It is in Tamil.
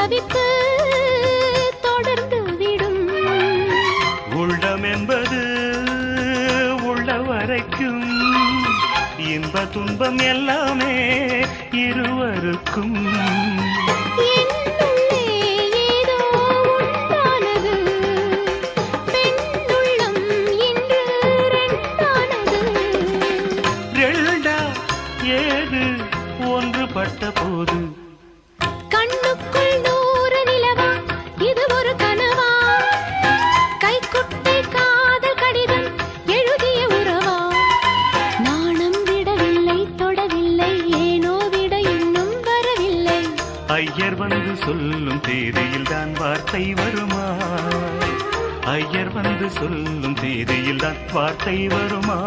தவிப்பு தொடர்ந்து விடும். உள்ளம் என்பது உள்ள வரைக்கும் இன்ப துன்பம் எல்லாமே இருவருக்கும். என்னுள்ளே ஏதோ உண்டானது, பெண்ணுள்ளம் இன்று ரெண்டானது. ரெண்டா ஏது ஒன்றுபட்ட போது கண்ணுக்குள் 100 நிலவா, இது ஒரு கனவா? கைக்குட்டை காதல் கடிதம் எழுதிய உறவா? நாணம் விடவில்லை, தொடவில்லை, ஏனோ விட இன்னும் வரவில்லை. ஐயர் வந்து சொல்லும் தேதியில் தான் வார்த்தை வருமா? ஐயர் வந்து சொல்லும் தேதியில் தான் வார்த்தை வருமா?